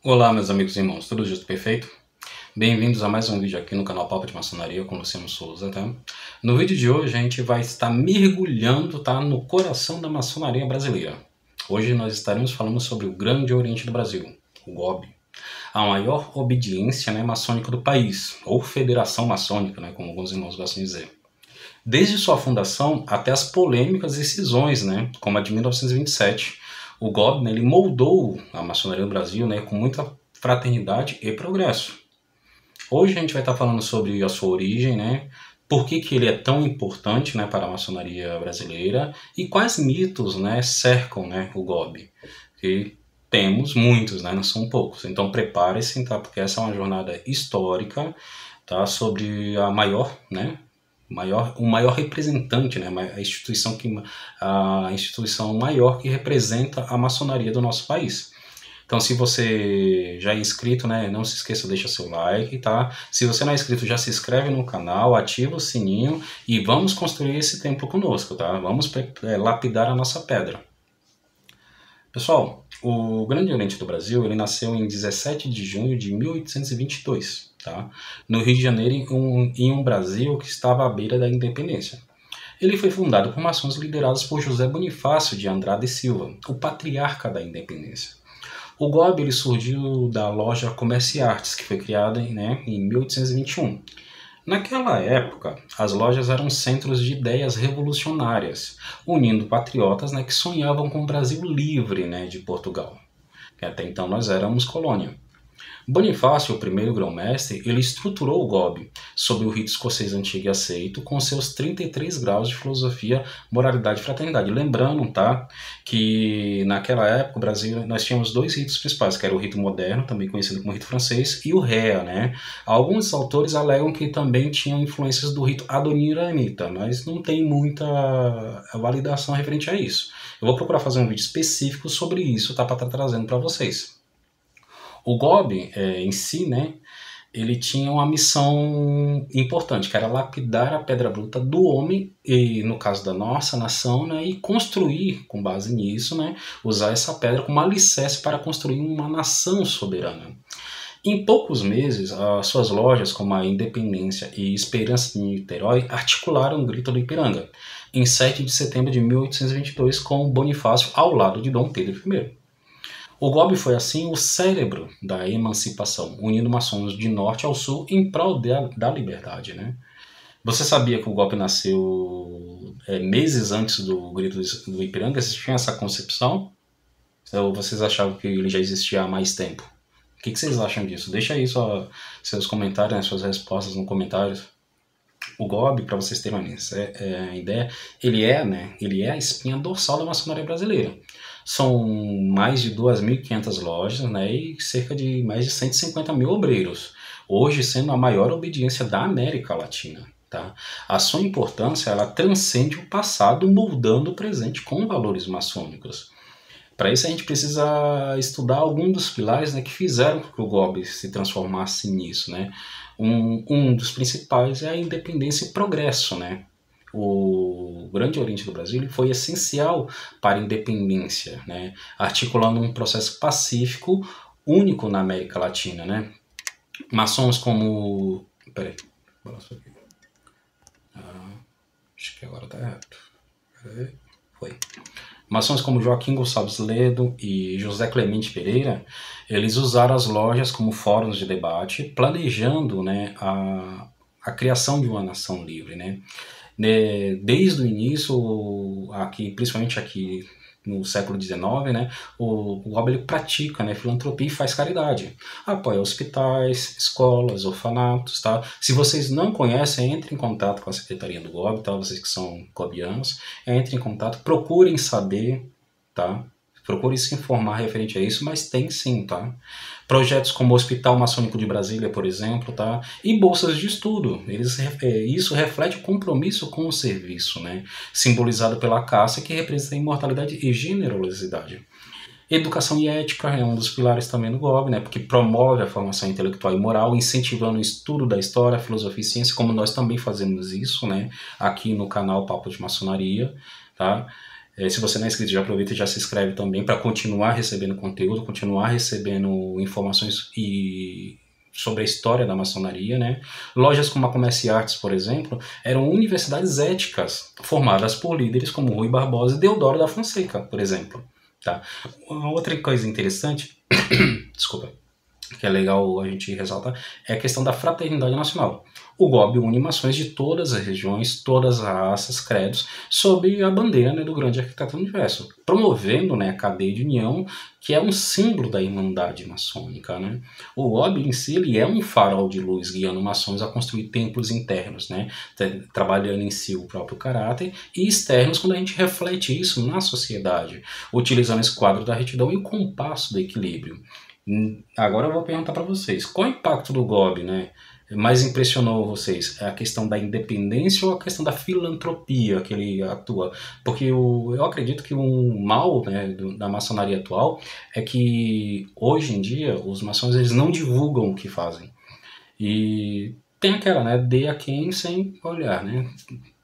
Olá, meus amigos e irmãos, tudo justo perfeito? Bem-vindos a mais um vídeo aqui no canal Papo de Maçonaria com Luciano Souza, tá? No vídeo de hoje a gente vai estar mergulhando, tá, no coração da maçonaria brasileira. Hoje nós estaremos falando sobre o Grande Oriente do Brasil, o GOB, a maior obediência, né, maçônica do país, ou federação maçônica, né, como alguns irmãos gostam de dizer. Desde sua fundação até as polêmicas decisões, né, como a de 1927, o GOB, né, ele moldou a maçonaria do Brasil, né, com muita fraternidade e progresso. Hoje a gente vai estar falando sobre a sua origem, né, por que ele é tão importante, né, para a maçonaria brasileira e quais mitos, né, cercam, né, o GOB. E temos muitos, né, não são poucos. Então prepare-se, tá, porque essa é uma jornada histórica, tá, sobre a maior, né, o maior representante, né, a instituição maior que representa a maçonaria do nosso país. Então, se você já é inscrito, né, não se esqueça, deixa seu like, tá? Se você não é inscrito, já se inscreve no canal, ativa o sininho e vamos construir esse templo conosco, tá? Vamos lapidar a nossa pedra. Pessoal, o Grande Oriente do Brasil, ele nasceu em 17 de junho de 1822, tá? No Rio de Janeiro, em um Brasil que estava à beira da independência. Ele foi fundado por maçons liderados por José Bonifácio de Andrade e Silva, o patriarca da independência. O GOB ele surgiu da loja Comerciartes, que foi criada, né, em 1821. Naquela época, as lojas eram centros de ideias revolucionárias, unindo patriotas, né, que sonhavam com o Brasil livre, né, de Portugal, que até então nós éramos colônia. Bonifácio, o primeiro grão-mestre, ele estruturou o GOB sob o rito escocês antigo e aceito, com seus 33 graus de filosofia, moralidade e fraternidade. Lembrando, tá, que naquela época, o Brasil, nós tínhamos dois ritos principais, que era o rito moderno, também conhecido como rito francês, e o REA, né? Alguns autores alegam que também tinham influências do rito adoniramita, mas não tem muita validação referente a isso. Eu vou procurar fazer um vídeo específico sobre isso, tá, para estar trazendo para vocês. O GOB em si, né, ele tinha uma missão importante, que era lapidar a pedra bruta do homem, e no caso da nossa nação, né, e construir, com base nisso, né, usar essa pedra como alicerce para construir uma nação soberana. Em poucos meses, as suas lojas, como a Independência e Esperança de Niterói, articularam o Grito do Ipiranga, em 7 de setembro de 1822, com Bonifácio ao lado de Dom Pedro I. O GOB foi, assim, o cérebro da emancipação, unindo maçons de norte ao sul em prol da liberdade, né? Você sabia que o GOB nasceu meses antes do Grito do Ipiranga? Vocês tinham essa concepção? Ou vocês achavam que ele já existia há mais tempo? O que vocês acham disso? Deixa aí seus comentários, né, suas respostas nos comentários. O GOB, para vocês terem uma ideia, ele é a espinha dorsal da maçonaria brasileira. São mais de 2.500 lojas, né, e cerca de mais de 150 mil obreiros, hoje sendo a maior obediência da América Latina. Tá? A sua importância ela transcende o passado, moldando o presente com valores maçônicos. Para isso a gente precisa estudar alguns dos pilares, né, que fizeram com que o GOB se transformasse nisso, né? Um dos principais é a independência e progresso, né? O Grande Oriente do Brasil foi essencial para a independência, né? Articulando um processo pacífico único na América Latina, né? Maçons como... Peraí, acho que agora tá errado. Foi. Maçons como Joaquim Gonçalves Ledo e José Clemente Pereira, eles usaram as lojas como fóruns de debate, planejando, né, a criação de uma nação livre, né? Desde o início, principalmente aqui no século XIX, né, o GOB ele pratica, né, filantropia e faz caridade. Apoia hospitais, escolas, orfanatos, tá? Se vocês não conhecem, entre em contato com a Secretaria do GOB, tá? Vocês que são gobianos, entre em contato, procurem saber, tá? Procure se informar referente a isso, mas tem sim, tá? Projetos como o Hospital Maçônico de Brasília, por exemplo, tá? E bolsas de estudo. Isso reflete o compromisso com o serviço, né? Simbolizado pela caça, que representa a imortalidade e generosidade. Educação e ética é um dos pilares também do GOB, né? Porque promove a formação intelectual e moral, incentivando o estudo da história, filosofia e ciência, como nós também fazemos isso, né? Aqui no canal Papo de Maçonaria, tá? Se você não é inscrito, já aproveita e já se inscreve também para continuar recebendo conteúdo, continuar recebendo informações sobre a história da maçonaria, né? Lojas como a Comércio e Artes, por exemplo, eram universidades éticas formadas por líderes como Rui Barbosa e Deodoro da Fonseca, por exemplo. Tá? Uma outra coisa interessante, desculpa, que é legal a gente ressaltar, é a questão da fraternidade nacional. O GOB une mações de todas as regiões, todas as raças, credos, sob a bandeira, né, do grande arquiteto do universo, promovendo, né, a cadeia de união, que é um símbolo da irmandade maçônica. Né? O GOB em si ele é um farol de luz guiando maçons a construir templos internos, né, trabalhando em si o próprio caráter, e externos quando a gente reflete isso na sociedade, utilizando esse quadro da retidão e o compasso do equilíbrio. Agora eu vou perguntar para vocês, qual é o impacto do GOB, né? Mais impressionou vocês? É a questão da independência ou a questão da filantropia que ele atua? Porque eu acredito que um mal, né, da maçonaria atual é que hoje em dia os maçons eles não divulgam o que fazem. E tem aquela, né, dê a quem sem olhar, né?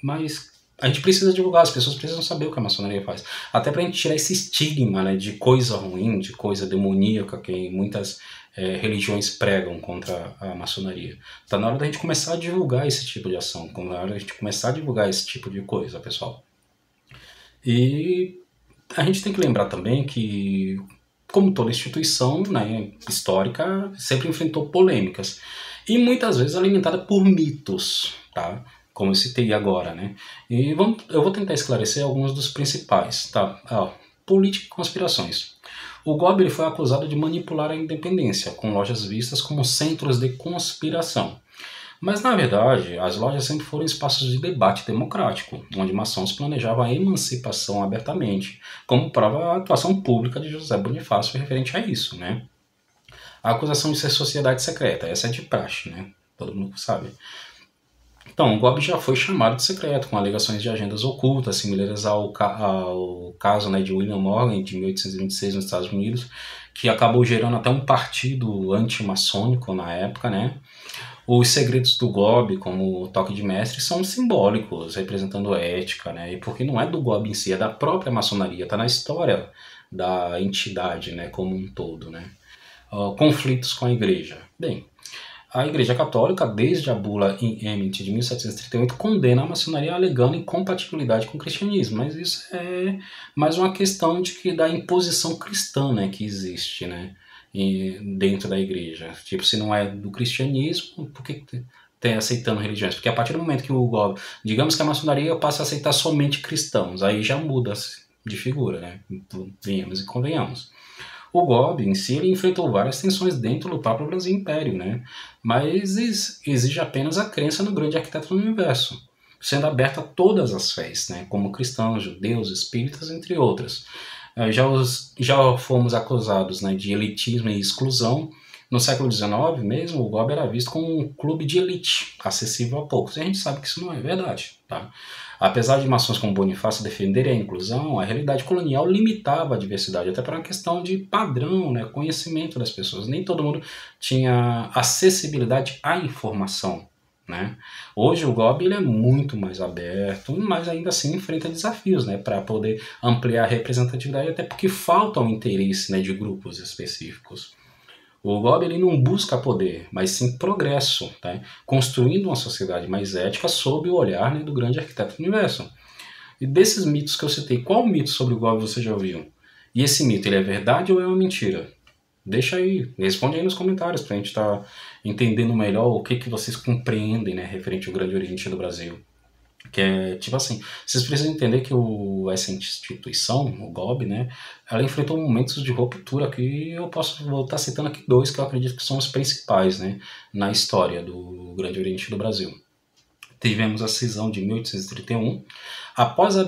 Mas a gente precisa divulgar, as pessoas precisam saber o que a maçonaria faz. Até pra gente tirar esse estigma, né, de coisa ruim, de coisa demoníaca que muitas religiões pregam contra a maçonaria. Tá na hora da gente começar a divulgar esse tipo de ação, tá na hora da gente começar a divulgar esse tipo de coisa, pessoal. E a gente tem que lembrar também que, como toda instituição, né, histórica, sempre enfrentou polêmicas. E muitas vezes alimentada por mitos, tá? Como eu citei agora, né? E eu vou tentar esclarecer alguns dos principais, tá? Política e conspirações. O GOB ele foi acusado de manipular a independência, com lojas vistas como centros de conspiração. Mas, na verdade, as lojas sempre foram espaços de debate democrático, onde maçons planejavam a emancipação abertamente, como prova a atuação pública de José Bonifácio referente a isso, né? A acusação de ser sociedade secreta, essa é de praxe, né? Todo mundo sabe. Então, o GOB já foi chamado de secreto, com alegações de agendas ocultas, similares ao caso, né, de William Morgan, de 1826, nos Estados Unidos, que acabou gerando até um partido antimaçônico na época, né? Os segredos do GOB, como o toque de mestre, são simbólicos, representando ética, né? E porque não é do GOB em si, é da própria maçonaria, está na história da entidade, né, como um todo, né? Conflitos com a igreja. Bem, a Igreja Católica, desde a bula em Emmet de 1738, condena a maçonaria alegando incompatibilidade com o cristianismo, mas isso é mais uma questão da imposição cristã, né, que existe, né, dentro da igreja. Tipo, se não é do cristianismo, por que tem aceitando religiões? Porque a partir do momento que digamos que a maçonaria passa a aceitar somente cristãos, aí já muda de figura, né, venhamos e convenhamos. O GOB em si ele enfrentou várias tensões dentro do próprio Brasil Império, né? Mas exige apenas a crença no grande arquiteto do universo, sendo aberta a todas as fés, né? Como cristãos, judeus, espíritas, entre outras. Já fomos acusados, né, de elitismo e exclusão. No século XIX mesmo, o GOB era visto como um clube de elite, acessível a poucos. E a gente sabe que isso não é verdade, tá? Apesar de maçons como Bonifácio defenderem a inclusão, a realidade colonial limitava a diversidade, até por uma questão de padrão, né, conhecimento das pessoas. Nem todo mundo tinha acessibilidade à informação, né? Hoje o GOB ele é muito mais aberto, mas ainda assim enfrenta desafios, né, para poder ampliar a representatividade, até porque falta o interesse, né, de grupos específicos. O GOB ele não busca poder, mas sim progresso, tá? Construindo uma sociedade mais ética sob o olhar, né, do grande arquiteto do universo. E desses mitos que eu citei, qual mito sobre o GOB você já ouviu? E esse mito, ele é verdade ou é uma mentira? Deixa aí, responde aí nos comentários pra gente estar entendendo melhor o que vocês compreendem, né, referente ao Grande Oriente do Brasil. Que é, tipo assim, vocês precisam entender que essa instituição, o GOB, né, ela enfrentou momentos de ruptura que vou estar citando aqui dois que eu acredito que são os principais, né, na história do Grande Oriente do Brasil. Tivemos a cisão de 1831. Após a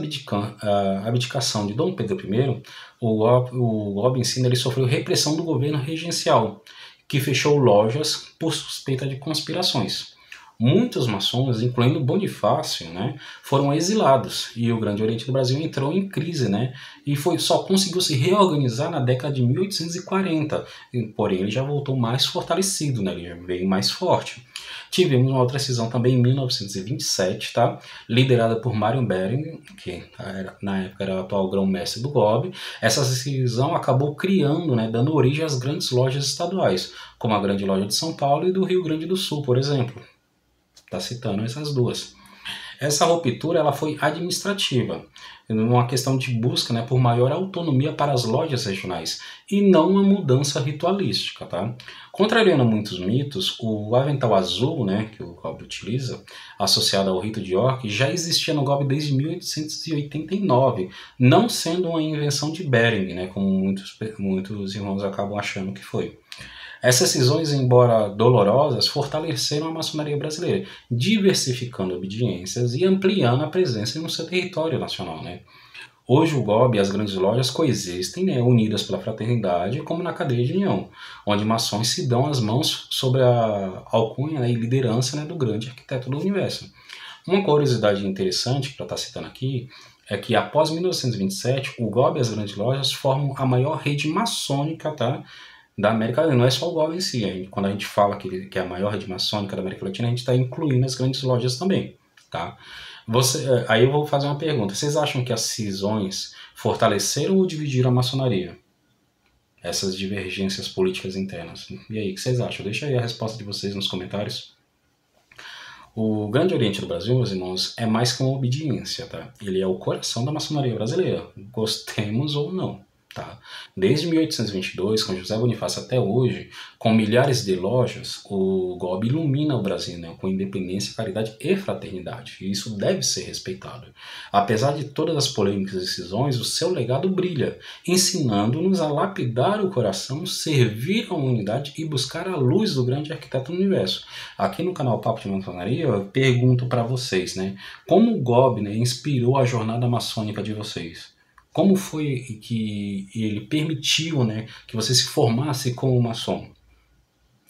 abdicação de Dom Pedro I, o GOB em si ele sofreu repressão do governo regencial, que fechou lojas por suspeita de conspirações. Muitos maçons, incluindo Bonifácio, né, foram exilados e o Grande Oriente do Brasil entrou em crise, né, e só conseguiu se reorganizar na década de 1840, porém ele já voltou mais fortalecido, né, ele já veio mais forte. Tivemos uma outra cisão também em 1927, tá? Liderada por Mário Bering, que na época era o atual grão-mestre do GOB. Essa cisão acabou criando, né, dando origem às grandes lojas estaduais, como a Grande Loja de São Paulo e do Rio Grande do Sul, por exemplo. Está citando essas duas. Essa ruptura ela foi administrativa, uma questão de busca, né, por maior autonomia para as lojas regionais e não uma mudança ritualística. Tá? Contrariando muitos mitos, o avental azul, né, que o GOB utiliza, associado ao rito de York, já existia no GOB desde 1889, não sendo uma invenção de Bering, né, como muitos irmãos acabam achando que foi. Essas cisões, embora dolorosas, fortaleceram a maçonaria brasileira, diversificando obediências e ampliando a presença no seu território nacional. Né? Hoje o GOB e as grandes lojas coexistem, né, unidas pela fraternidade, como na cadeia de união, onde maçons se dão as mãos sobre a alcunha, né, e liderança, né, do grande arquiteto do universo. Uma curiosidade interessante, para estar citando aqui, é que após 1927, o GOB e as grandes lojas formam a maior rede maçônica, tá, da América Latina. Não é só o GOB em si. Quando a gente fala que é a maior rede maçônica da América Latina, a gente está incluindo as grandes lojas também. Tá? Aí eu vou fazer uma pergunta. Vocês acham que as cisões fortaleceram ou dividiram a maçonaria? Essas divergências políticas internas. E aí, o que vocês acham? Deixa aí a resposta de vocês nos comentários. O Grande Oriente do Brasil, meus irmãos, é mais que uma obediência, tá? Ele é o coração da maçonaria brasileira, gostemos ou não. Tá? Desde 1822, com José Bonifácio até hoje, com milhares de lojas, o GOB ilumina o Brasil, né, com independência, caridade e fraternidade. E isso deve ser respeitado. Apesar de todas as polêmicas e decisões, o seu legado brilha, ensinando-nos a lapidar o coração, servir a humanidade e buscar a luz do grande arquiteto do universo. Aqui no canal Papo de Maçonaria, eu pergunto para vocês, né, como o GOB, né, inspirou a jornada maçônica de vocês? Como foi que ele permitiu, né, que você se formasse como maçom?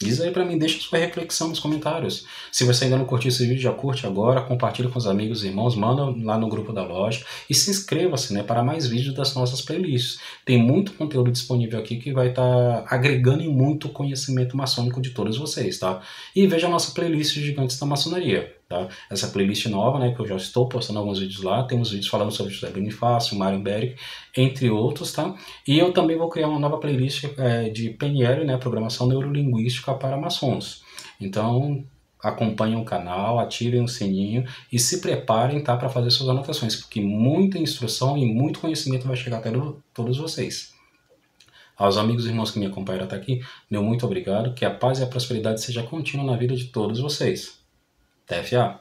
Diz aí pra mim, deixa sua reflexão nos comentários. Se você ainda não curtiu esse vídeo, já curte agora, compartilha com os amigos e irmãos, manda lá no grupo da loja e se inscreva-se, né, para mais vídeos das nossas playlists. Tem muito conteúdo disponível aqui que vai estar agregando em muito conhecimento maçônico de todos vocês, tá? E veja a nossa playlist Gigantes da Maçonaria. Tá? Essa playlist nova, né, que eu já estou postando alguns vídeos lá, temos vídeos falando sobre José Bonifácio, Mário Bering, entre outros, tá? E eu também vou criar uma nova playlist de PNL, né, Programação Neurolinguística para Maçons. Então, acompanhem o canal, ativem o sininho e se preparem, tá, para fazer suas anotações, porque muita instrução e muito conhecimento vai chegar até todos vocês. Aos amigos e irmãos que me acompanharam até aqui, meu muito obrigado, que a paz e a prosperidade seja contínua na vida de todos vocês. TFA.